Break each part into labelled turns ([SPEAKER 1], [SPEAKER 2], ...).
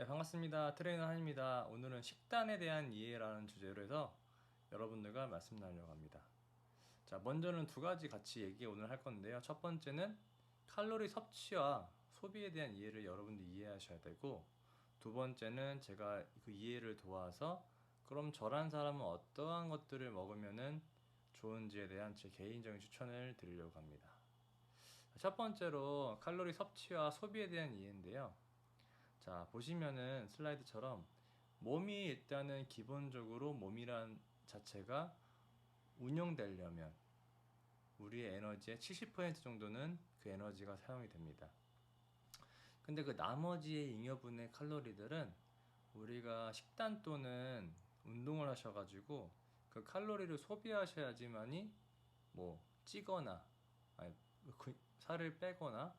[SPEAKER 1] 네, 반갑습니다. 트레이너 한입니다. 오늘은 식단에 대한 이해라는 주제로 해서 여러분들과 말씀 나누려고 합니다. 자, 먼저는 두 가지 같이 얘기 오늘 할 건데요. 첫 번째는 칼로리 섭취와 소비에 대한 이해를 여러분들이 이해하셔야 되고, 두 번째는 제가 그 이해를 도와서 그럼 저란 사람은 어떠한 것들을 먹으면은 좋은지에 대한 제 개인적인 추천을 드리려고 합니다. 첫 번째로 칼로리 섭취와 소비에 대한 이해인데요. 자, 보시면은 슬라이드처럼 몸이 일단은 기본적으로 몸이란 자체가 운영되려면 우리의 에너지의 70% 정도는 그 에너지가 사용이 됩니다. 근데 그 나머지의 잉여분의 칼로리들은 우리가 식단 또는 운동을 하셔가지고 그 칼로리를 소비하셔야지만이 뭐 찌거나 아니, 살을 빼거나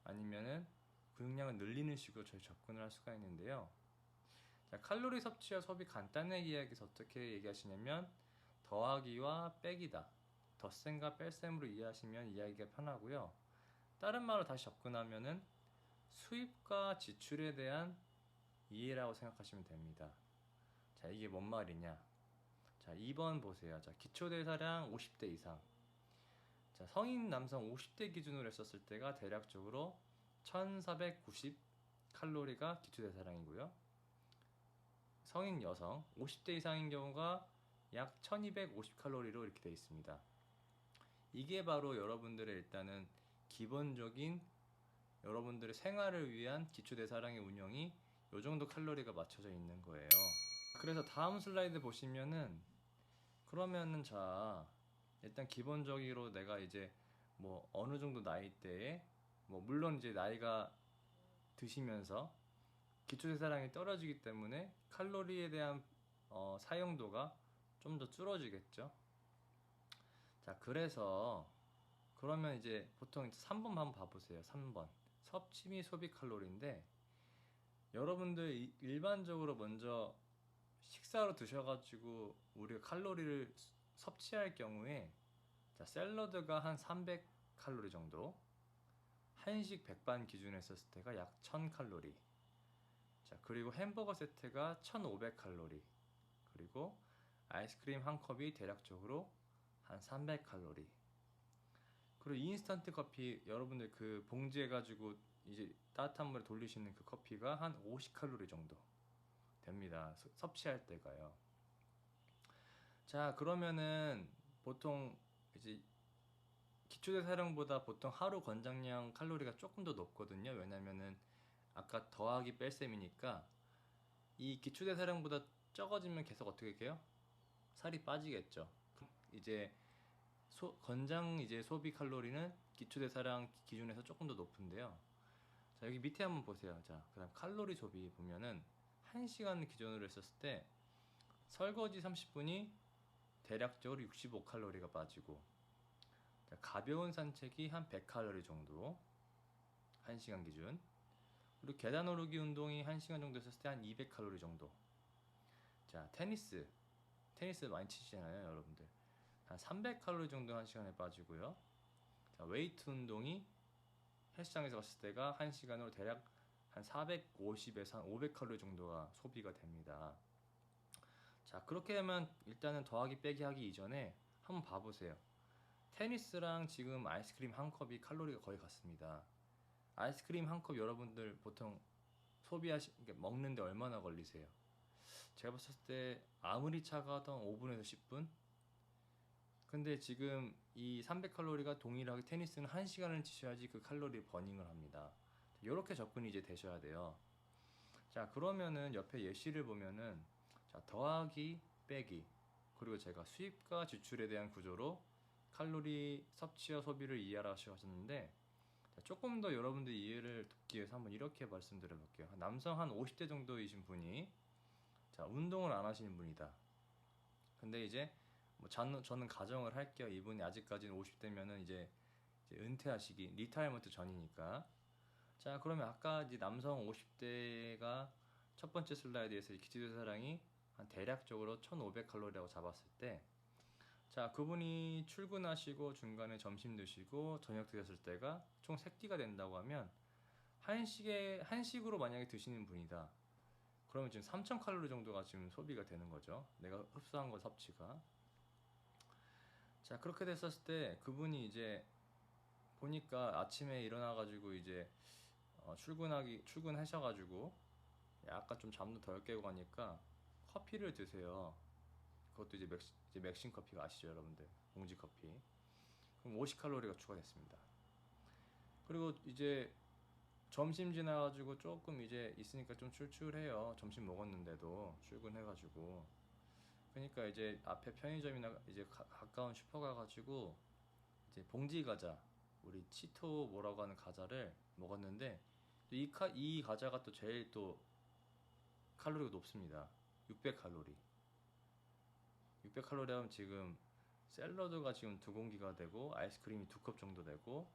[SPEAKER 1] 아니면은 근육량을 늘리는 식으로 저희 접근을 할 수가 있는데요. 자, 칼로리 섭취와 소비 간단하게 이야기해서 어떻게 얘기하시냐면 더하기와 빼기다. 덧셈과 뺄셈으로 이해하시면 이해하기가 편하고요. 다른 말로 다시 접근하면은 수입과 지출에 대한 이해라고 생각하시면 됩니다. 자, 이게 뭔 말이냐? 자, 2번 보세요. 자, 기초대사량 50대 이상. 자, 성인 남성 50대 기준으로 했었을 때가 대략적으로 1490 칼로리가 기초대사량이고요. 성인 여성 50대 이상인 경우가 약 1250 칼로리로 이렇게 되어 있습니다. 이게 바로 여러분들의 일단은 기본적인 여러분들의 생활을 위한 기초대사량의 운영이 이 정도 칼로리가 맞춰져 있는 거예요. 그래서 다음 슬라이드 보시면은 그러면은 자 일단 기본적으로 내가 이제 뭐 어느 정도 나이대에 뭐 물론 이제 나이가 드시면서 기초대사량이 떨어지기 때문에 칼로리에 대한 사용도가 좀 더 줄어지겠죠. 자, 그래서 그러면 이제 보통 3번 한번 봐보세요. 3번 섭취 및 소비 칼로리인데 여러분들 일반적으로 먼저 식사로 드셔가지고 우리가 칼로리를 섭취할 경우에 자, 샐러드가 한 300 칼로리 정도, 한식 백반 기준으로 했었을 때가 약 1000 칼로리, 자, 그리고 햄버거 세트가 1500 칼로리, 그리고 아이스크림 한 컵이 대략적으로 한 300 칼로리. 그리고 인스턴트 커피 여러분들 그 봉지 해가지고 이제 따뜻한 물에 돌리시는 그 커피가 한 50 칼로리 정도 됩니다. 섭취할 때가요. 자, 그러면은 보통 이제 기초대사량보다 보통 하루 권장량 칼로리가 조금 더 높거든요. 왜냐면은 아까 더하기 뺄셈이니까 이 기초대사량보다 적어지면 계속 어떻게 해요? 살이 빠지겠죠. 이제 권장 이제 소비 칼로리는 기초대사량 기준에서 조금 더 높은데요. 자, 여기 밑에 한번 보세요. 자, 그다음 칼로리 소비 보면은 1시간 기준으로 했었을 때 설거지 30분이 대략적으로 65 칼로리가 빠지고, 자, 가벼운 산책이 한 100 칼로리 정도 1시간 기준, 그리고 계단 오르기 운동이 1시간 정도 했었을 때 한 200 칼로리 정도. 자, 테니스 많이 치시잖아요, 여러분들. 한 300 칼로리 정도 1시간에 빠지고요. 자, 웨이트 운동이 헬스장에서 갔을 때가 1시간으로 대략 한 450에서 한 500 칼로리 정도가 소비가 됩니다. 자, 그렇게 되면 일단은 더하기 빼기 하기 이전에 한번 봐보세요. 테니스랑 지금 아이스크림 한 컵이 칼로리가 거의 같습니다. 아이스크림 한 컵 여러분들 보통 그러니까 먹는데 얼마나 걸리세요? 제가 봤을 때 아무리 차가웠던 5분에서 10분? 근데 지금 이 300칼로리가 동일하게 테니스는 1시간을 치셔야지 그 칼로리 버닝을 합니다. 이렇게 접근이 이제 되셔야 돼요. 자, 그러면은 옆에 예시를 보면은 자, 더하기 빼기, 그리고 제가 수입과 지출에 대한 구조로 칼로리 섭취와 소비를 이해하셨는데, 자, 조금 더 여러분들 이해를 돕기 위해서 한번 이렇게 말씀드려 볼게요. 남성 한 50대 정도이신 분이 자, 운동을 안 하시는 분이다. 근데 이제 뭐 저는 가정을 할게요. 이분이 아직까지는 50대면은 이제 은퇴하시기 리타이어먼트 전이니까. 자, 그러면 아까 이제 남성 50대가 첫 번째 슬라이드에서 기초대사량이 한 대략적으로 1500 칼로리라고 잡았을 때, 자, 그분이 출근하시고 중간에 점심 드시고 저녁 드셨을 때가 총 3끼가 된다고 하면 한식으로 만약에 드시는 분이다. 그러면 지금 3,000칼로리 정도가 지금 소비가 되는 거죠. 내가 흡수한 거 섭취가. 자, 그렇게 됐었을 때 그분이 이제 보니까 아침에 일어나가지고 이제 출근하셔가지고 약간 좀 잠도 덜 깨고 가니까 커피를 드세요. 그것도 이제 맥심 커피가 아시죠, 여러분들? 봉지 커피. 그럼 50칼로리가 추가됐습니다. 그리고 이제 점심 지나가지고 조금 이제 있으니까 좀 출출해요. 점심 먹었는데도 출근해가지고. 그러니까 이제 앞에 편의점이나 이제 가까운 슈퍼 가가지고 이제 봉지 과자, 우리 치토 뭐라고 하는 과자를 먹었는데 이 과자가 또 제일 또 칼로리가 높습니다. 600칼로리. 600칼로리 하면 지금 샐러드가 지금 2공기가 되고 아이스크림이 2컵 정도 되고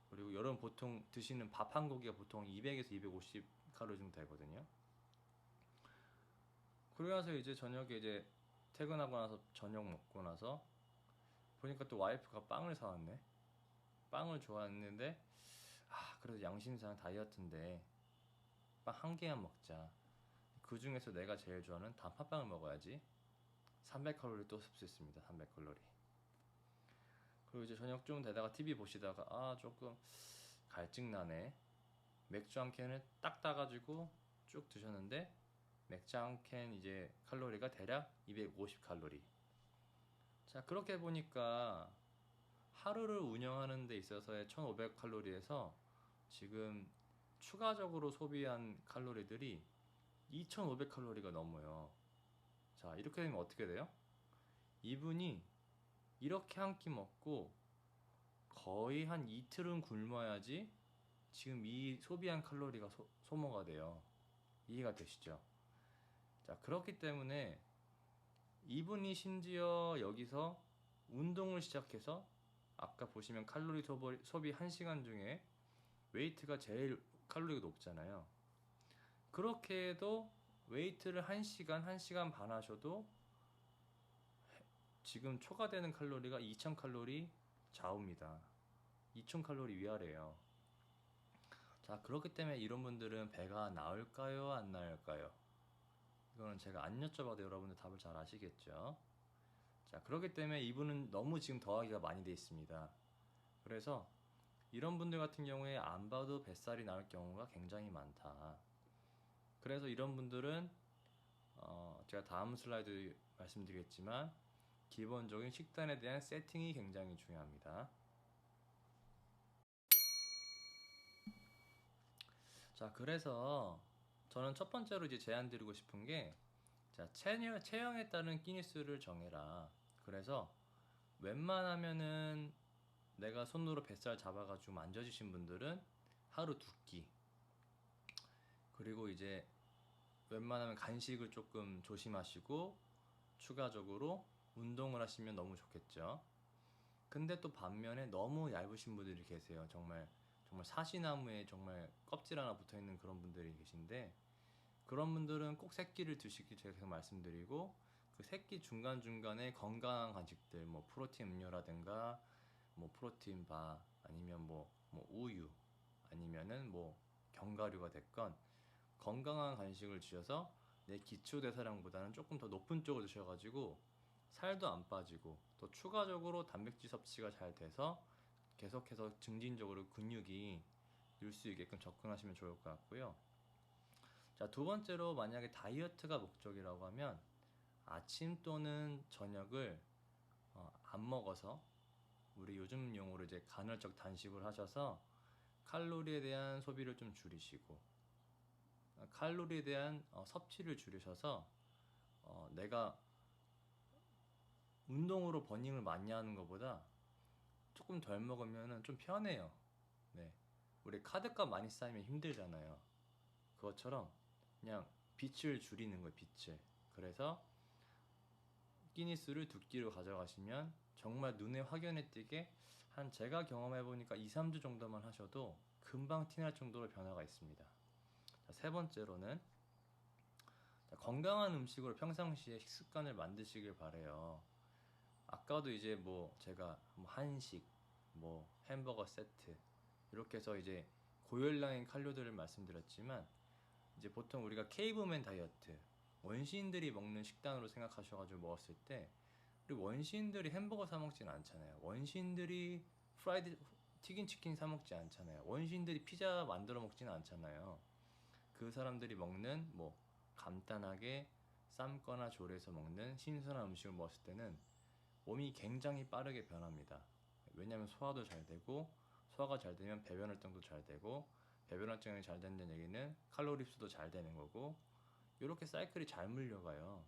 [SPEAKER 1] 그리고 여러분 보통 드시는 밥 한 고기가 보통 200에서 250칼로리 정도 되거든요. 그러고 나서 이제 저녁에 이제 퇴근하고 나서 저녁 먹고 나서 보니까 또 와이프가 빵을 사왔네. 빵을 좋아했는데 그래도 양심상 다이어트인데 빵 한 개만 먹자. 그 중에서 내가 제일 좋아하는 단팥빵을 먹어야지. 300칼로리 또 흡수했습니다. 300칼로리. 그리고 이제 저녁 좀 되다가 TV 보시다가 조금 갈증 나네. 맥주 한 캔을 딱 따가지고 쭉 드셨는데 맥주 한 캔 이제 칼로리가 대략 250칼로리. 자, 그렇게 보니까 하루를 운영하는 데 있어서의 1500칼로리에서 지금 추가적으로 소비한 칼로리들이 2500칼로리가 넘어요. 자, 이렇게 되면 어떻게 돼요? 이분이 이렇게 한 끼 먹고 거의 한 이틀은 굶어야지 지금 이 소비한 칼로리가 소모가 돼요. 이해가 되시죠? 자, 그렇기 때문에 이분이 심지어 여기서 운동을 시작해서 아까 보시면 칼로리 소비 1시간 중에 웨이트가 제일 칼로리가 높잖아요. 그렇게 해도 웨이트를 1시간, 1시간 반 하셔도 지금 초과되는 칼로리가 2000칼로리 좌우입니다. 2000칼로리 위아래요. 자, 그렇기 때문에 이런 분들은 배가 나올까요? 안 나올까요? 이거는 제가 안 여쭤봐도 여러분들 답을 잘 아시겠죠? 자, 그렇기 때문에 이분은 너무 지금 더하기가 많이 돼 있습니다. 그래서 이런 분들 같은 경우에 안 봐도 뱃살이 나올 경우가 굉장히 많다. 그래서 이런 분들은 제가 다음 슬라이드 말씀드리겠지만 기본적인 식단에 대한 세팅이 굉장히 중요합니다. 자, 그래서 저는 첫 번째로 이제 제안 드리고 싶은 게 자, 체형에 따른 끼니수를 정해라. 그래서 웬만하면은 내가 손으로 뱃살 잡아가지고 만져주신 분들은 하루 2끼. 그리고 이제 웬만하면 간식을 조금 조심하시고 추가적으로 운동을 하시면 너무 좋겠죠. 근데 또 반면에 너무 얇으신 분들이 계세요. 정말 사시나무에 정말 껍질 하나 붙어 있는 그런 분들이 계신데 그런 분들은 꼭 새끼를 드시길 제가 계속 말씀드리고 그 새끼 중간중간에 건강한 간식들 뭐 프로틴 음료라든가 뭐 프로틴 바 아니면 뭐 우유 아니면은 뭐 견과류가 됐건 건강한 간식을 드셔서 내 기초 대사량보다는 조금 더 높은 쪽을 드셔가지고 살도 안 빠지고 또 추가적으로 단백질 섭취가 잘 돼서 계속해서 증진적으로 근육이 늘 수 있게끔 접근하시면 좋을 것 같고요. 자, 두 번째로 만약에 다이어트가 목적이라고 하면 아침 또는 저녁을 안 먹어서 우리 요즘 용어로 이제 간헐적 단식을 하셔서 칼로리에 대한 소비를 좀 줄이시고 칼로리에 대한 섭취를 줄이셔서 내가 운동으로 버닝을 많이 하는 것보다 조금 덜 먹으면 좀 편해요. 네. 우리 카드값 많이 쌓이면 힘들잖아요. 그것처럼 그냥 빛을 줄이는 거예요, 빛을. 그래서 끼니수를 2끼로 가져가시면 정말 눈에 확연히 띄게 한 제가 경험해보니까 2-3주 정도만 하셔도 금방 티날 정도로 변화가 있습니다. 자, 세 번째로는 건강한 음식으로 평상시에 식습관을 만드시길 바래요. 아까도 이제 뭐 제가 한식, 뭐 햄버거 세트 이렇게 해서 이제 고열량의 칼로리를 말씀드렸지만 이제 보통 우리가 케이브맨 다이어트 원시인들이 먹는 식단으로 생각하셔가지고 먹었을 때 우리 원시인들이 햄버거 사 먹진 않잖아요. 원시인들이 프라이드 튀긴 치킨 사 먹지 않잖아요. 원시인들이 피자 만들어 먹지는 않잖아요. 그 사람들이 먹는 뭐 간단하게 삶거나 조리해서 먹는 신선한 음식을 먹었을 때는 몸이 굉장히 빠르게 변합니다. 왜냐하면 소화도 잘 되고 소화가 잘 되면 배변 활동도 잘 되고 배변 활동이 잘 된다는 얘기는 칼로리 흡수도 잘 되는 거고 이렇게 사이클이 잘 물려가요.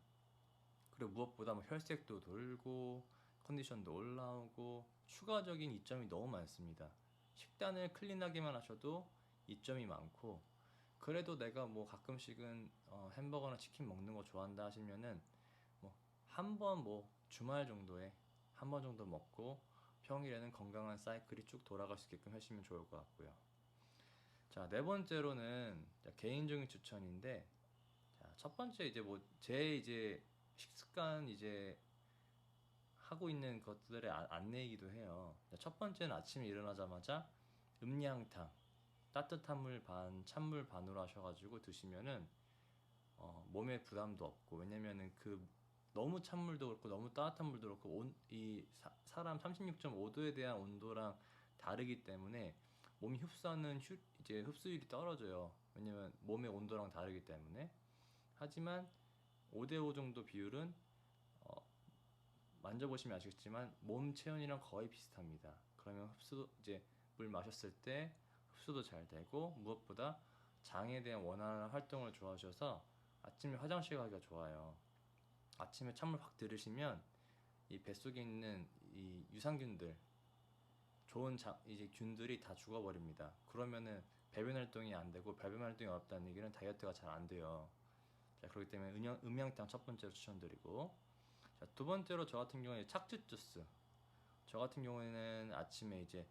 [SPEAKER 1] 그리고 무엇보다 뭐 혈색도 돌고 컨디션도 올라오고 추가적인 이점이 너무 많습니다. 식단을 클린하게만 하셔도 이점이 많고 그래도 내가 뭐 가끔씩은 햄버거나 치킨 먹는 거 좋아한다 하시면은 뭐 한 번 뭐 주말 정도에 한 번 정도 먹고 평일에는 건강한 사이클이 쭉 돌아갈 수 있게끔 하시면 좋을 것 같고요. 자, 네 번째로는 개인적인 추천인데 자, 첫 번째 이제 뭐 제 이제 식습관 이제 하고 있는 것들의 안내이기도 해요. 첫 번째는 아침에 일어나자마자 음량탕 따뜻한 물 반, 찬물 반으로 하셔가지고 드시면은 몸에 부담도 없고 왜냐면은 그 너무 찬물도 그렇고 너무 따뜻한 물도 그렇고 이 사람 36.5도에 대한 온도랑 다르기 때문에 몸이 흡수하는 이제 흡수율이 떨어져요. 왜냐면 몸의 온도랑 다르기 때문에. 하지만 5대5 정도 비율은 어, 만져보시면 아시겠지만 몸 체온이랑 거의 비슷합니다. 그러면 이제 물 마셨을 때 흡수도 잘 되고 무엇보다 장에 대한 원활한 활동을 좋아하셔서 아침에 화장실 가기가 좋아요. 아침에 찬물 확 들으시면 이 뱃속에 있는 이 유산균들 좋은 이제 균들이 다 죽어버립니다. 그러면은 배변 활동이 안 되고 배변 활동이 어렵다는 얘기는 다이어트가 잘 안 돼요. 자, 그렇기 때문에 음양탕 첫 번째로 추천드리고 자, 두 번째로 저 같은 경우에 착즙 주스 저 같은 경우에는 아침에 이제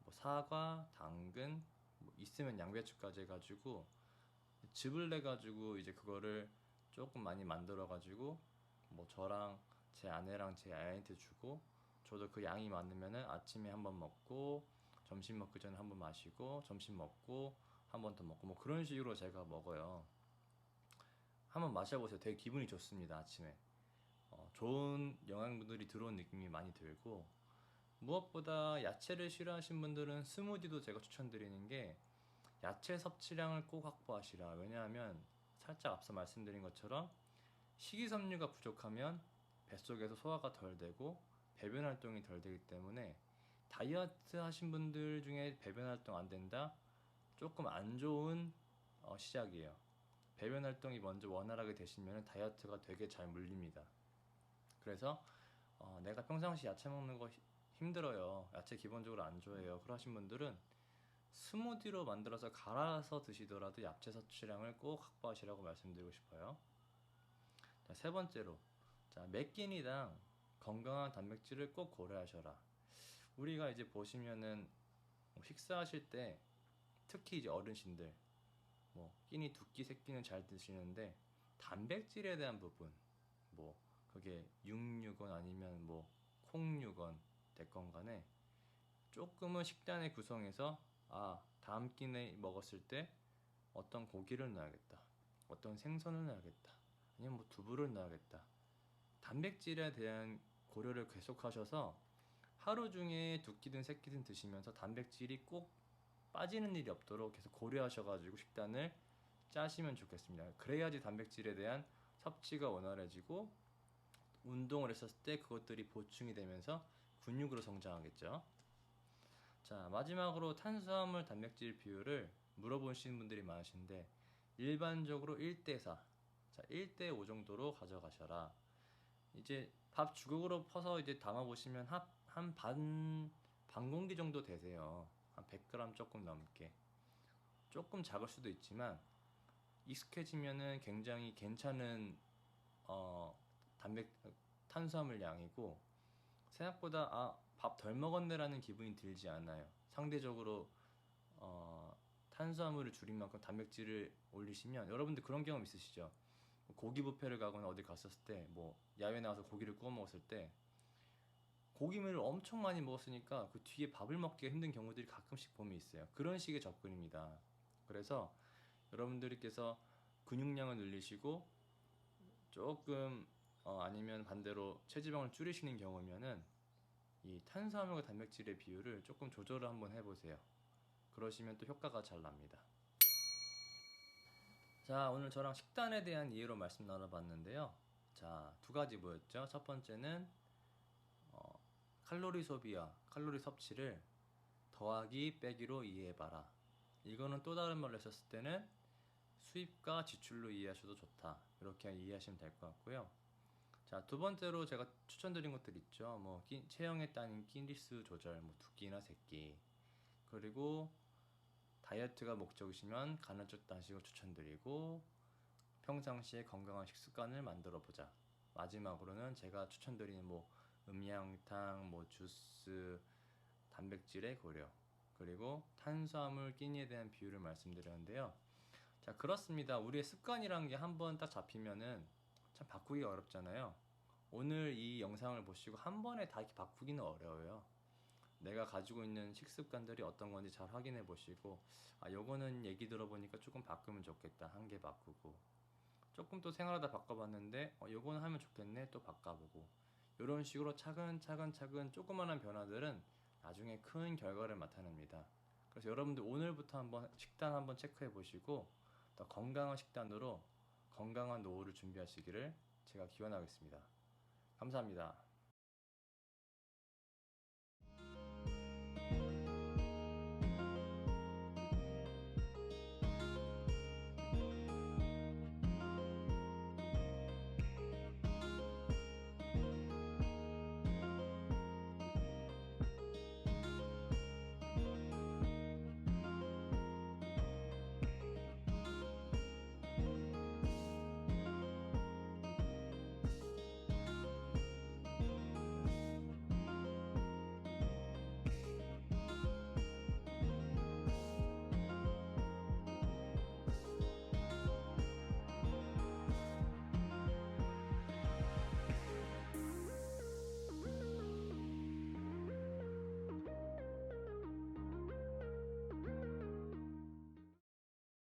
[SPEAKER 1] 뭐 사과, 당근 뭐 있으면 양배추까지 해가지고 즙을 내가지고 이제 그거를 조금 많이 만들어가지고 뭐 저랑 제 아내랑 제 아이한테 주고 저도 그 양이 많으면은 아침에 한번 먹고 점심 먹기 전에 한번 마시고 점심 먹고 한 번 더 먹고 뭐 그런 식으로 제가 먹어요. 한번 마셔보세요. 되게 기분이 좋습니다. 아침에 좋은 영양분들이 들어온 느낌이 많이 들고 무엇보다 야채를 싫어하시는 분들은 스무디도 제가 추천드리는 게 야채 섭취량을 꼭 확보하시라. 왜냐하면 살짝 앞서 말씀드린 것처럼 식이섬유가 부족하면 뱃속에서 소화가 덜 되고 배변 활동이 덜 되기 때문에 다이어트 하신 분들 중에 배변 활동 안 된다? 조금 안 좋은 시작이에요. 배변 활동이 먼저 원활하게 되시면 다이어트가 되게 잘 물립니다. 그래서 내가 평상시 야채 먹는 거 힘들어요. 야채 기본적으로 안 좋아해요. 그러신 분들은 스무디로 만들어서 갈아서 드시더라도 야채 섭취량을 꼭 확보하시라고 말씀드리고 싶어요. 자, 세 번째로 매 끼니당 건강한 단백질을 꼭 고려하셔라. 우리가 이제 보시면은 뭐 식사하실 때 특히 이제 어르신들 뭐 끼니 두 끼, 세 끼는 잘 드시는데 단백질에 대한 부분 뭐 그게 육류건 아니면 뭐 콩류건 됐건 간에 조금은 식단의 구성에서 다음 끼니 먹었을 때 어떤 고기를 넣어야겠다. 어떤 생선을 넣어야겠다. 아니면 뭐 두부를 넣어야겠다. 단백질에 대한 고려를 계속하셔서 하루 중에 두 끼든 세 끼든 드시면서 단백질이 꼭 빠지는 일이 없도록 계속 고려하셔가지고 식단을 짜시면 좋겠습니다. 그래야지 단백질에 대한 섭취가 원활해지고 운동을 했었을 때 그것들이 보충이 되면서 근육으로 성장하겠죠. 자, 마지막으로 탄수화물 단백질 비율을 물어보시는 분들이 많으신데 일반적으로 1대4, 자, 1대5 정도로 가져가셔라. 이제 밥 주걱으로 퍼서 이제 담아 보시면 한 반 공기 정도 되세요. 한 100g 조금 넘게. 조금 작을 수도 있지만 익숙해지면은 굉장히 괜찮은 어, 단백 탄수화물 양이고 생각보다 밥 덜 먹었네라는 기분이 들지 않아요. 상대적으로 탄수화물을 줄인 만큼 단백질을 올리시면 여러분들 그런 경험 있으시죠? 고기 뷔페를 가거나 어디 갔었을 때 뭐 야외 나가서 고기를 구워 먹었을 때 고기를 엄청 많이 먹었으니까 그 뒤에 밥을 먹기가 힘든 경우들이 가끔씩 보면 있어요. 그런 식의 접근입니다. 그래서 여러분들께서 근육량을 늘리시고 조금 아니면 반대로 체지방을 줄이시는 경우면은 이 탄수화물과 단백질의 비율을 조금 조절을 한번 해보세요. 그러시면 또 효과가 잘 납니다. 자, 오늘 저랑 식단에 대한 이해로 말씀 나눠봤는데요. 자, 두 가지 뭐였죠? 첫 번째는 칼로리 소비와 칼로리 섭취를 더하기 빼기로 이해해봐라. 이거는 또 다른 말로 했었을 때는 수입과 지출로 이해하셔도 좋다. 이렇게 이해하시면 될 것 같고요. 자, 두 번째로 제가 추천드린 것들 있죠. 뭐 체형에 따른 끼니수 조절, 뭐 2끼나 3끼. 그리고 다이어트가 목적이시면 간헐적 단식을 추천드리고 평상시에 건강한 식습관을 만들어 보자. 마지막으로는 제가 추천드리는 뭐 음양탕, 뭐 주스, 단백질의 고려, 그리고 탄수화물 끼니에 대한 비율을 말씀드렸는데요. 자, 그렇습니다. 우리의 습관이란 게 한번 딱 잡히면은 참 바꾸기가 어렵잖아요. 오늘 이 영상을 보시고 한 번에 다 이렇게 바꾸기는 어려워요. 내가 가지고 있는 식습관들이 어떤 건지 잘 확인해 보시고, 아, 요거는 얘기 들어보니까 조금 바꾸면 좋겠다. 한 개 바꾸고, 조금 또 생활하다 바꿔봤는데, 요거는 하면 좋겠네. 또 바꿔보고. 이런 식으로 차근차근 조그만한 변화들은 나중에 큰 결과를 나타냅니다. 그래서 여러분들 오늘부터 한번 식단 한번 체크해 보시고, 더 건강한 식단으로 건강한 노후를 준비하시기를 제가 기원하겠습니다. 감사합니다.